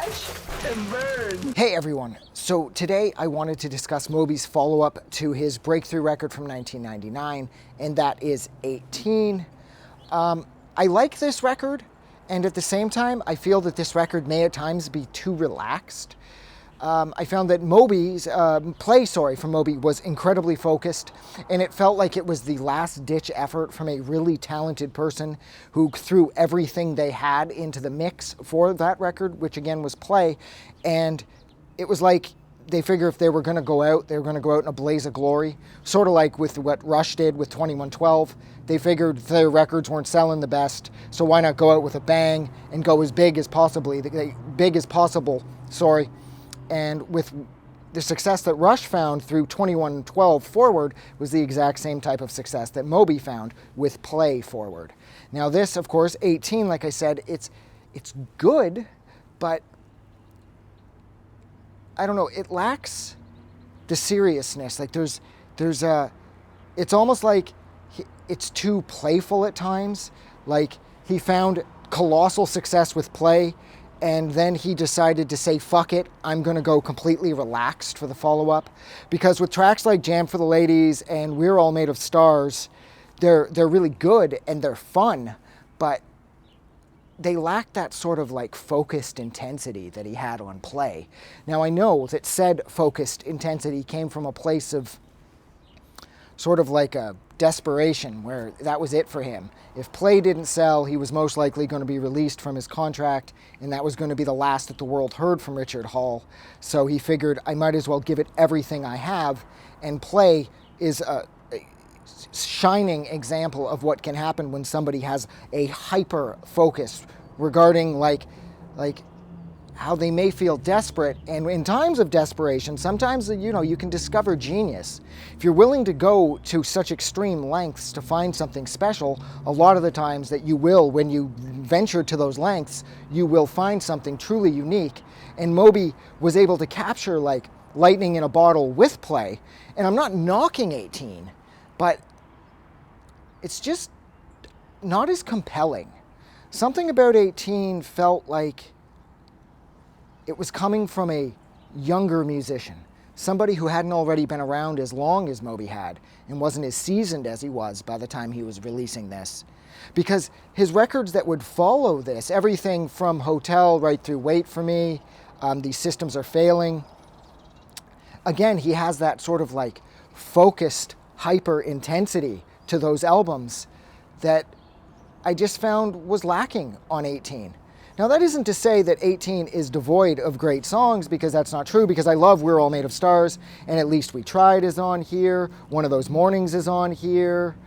Watch and burn. Hey everyone, so today I wanted to discuss Moby's follow-up to his breakthrough record from 1999, and that is 18. I like this record, and at the same time, I feel that this record may at times be too relaxed. I found that Moby's play from Moby was incredibly focused, and it felt like it was the last-ditch effort from a really talented person who threw everything they had into the mix for that record, which again was play, and it was like they figure if they were going to go out, they were going to go out in a blaze of glory, sort of like with what Rush did with 2112. They figured their records weren't selling the best, so why not go out with a bang and go as big as possible, And with the success that Rush found through 2112 forward was the exact same type of success that Moby found with play forward. Now this, of course, 18, like I said, it's good, but I don't know, it lacks the seriousness. Like it's almost like it's too playful at times. Like he found colossal success with play, and then he decided to say, fuck it, I'm going to go completely relaxed for the follow-up. Because with tracks like Jam for the Ladies and We're All Made of Stars, they're really good and they're fun, but they lack that sort of like focused intensity that he had on play. Now I know that said focused intensity came from a place of sort of like a desperation where that was it for him. If play didn't sell, he was most likely going to be released from his contract, and that was going to be the last that the world heard from Richard Hall. So he figured, I might as well give it everything I have, and play is a shining example of what can happen when somebody has a hyper focus regarding like how they may feel desperate, and in times of desperation, sometimes, you can discover genius. If you're willing to go to such extreme lengths to find something special, a lot of the times that you will, when you venture to those lengths, you will find something truly unique. And Moby was able to capture like lightning in a bottle with play, and I'm not knocking 18, but it's just not as compelling. Something about 18 felt like it was coming from a younger musician, somebody who hadn't already been around as long as Moby had and wasn't as seasoned as he was by the time he was releasing this. Because his records that would follow this, everything from Hotel right through Wait For Me, These Systems Are Failing, again, he has that sort of like focused hyper intensity to those albums that I just found was lacking on 18. Now that isn't to say that 18 is devoid of great songs, because that's not true, because I love We're All Made of Stars, and At Least We Tried is on here, One of Those Mornings is on here.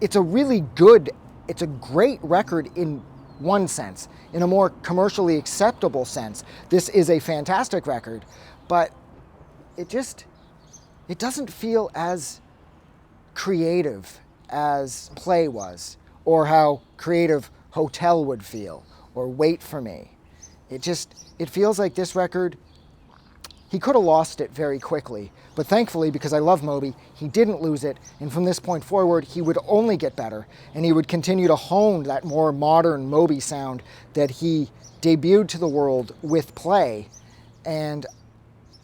It's a great record in one sense. In a more commercially acceptable sense, this is a fantastic record, but it doesn't feel as creative as play was, or how creative Hotel would feel, or Wait For Me. It feels like this record, he could have lost it very quickly, but thankfully, because I love Moby, he didn't lose it, and from this point forward, he would only get better, and he would continue to hone that more modern Moby sound that he debuted to the world with play, and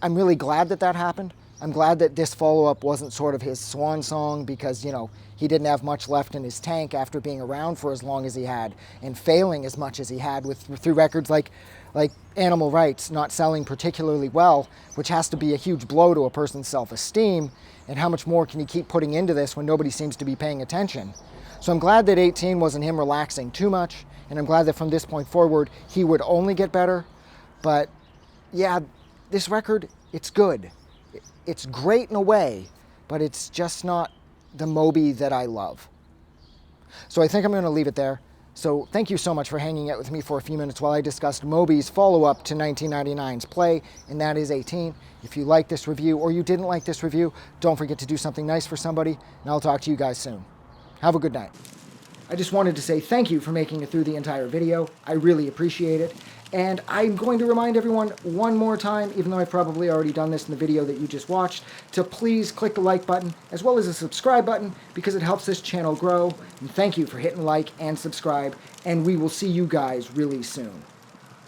I'm really glad that that happened. I'm glad that this follow-up wasn't sort of his swan song, because, he didn't have much left in his tank after being around for as long as he had and failing as much as he had through records like Animal Rights not selling particularly well, which has to be a huge blow to a person's self-esteem. And how much more can he keep putting into this when nobody seems to be paying attention? So I'm glad that 18 wasn't him relaxing too much, and I'm glad that from this point forward, he would only get better. But yeah, this record, it's good. It's great in a way, but it's just not the Moby that I love. So I think I'm going to leave it there. So thank you so much for hanging out with me for a few minutes while I discussed Moby's follow-up to 1999's play, and that is 18. If you liked this review or you didn't like this review, don't forget to do something nice for somebody, and I'll talk to you guys soon. Have a good night. I just wanted to say thank you for making it through the entire video. I really appreciate it. And I'm going to remind everyone one more time, even though I've probably already done this in the video that you just watched, to please click the like button as well as the subscribe button, because it helps this channel grow. And thank you for hitting like and subscribe, and we will see you guys really soon.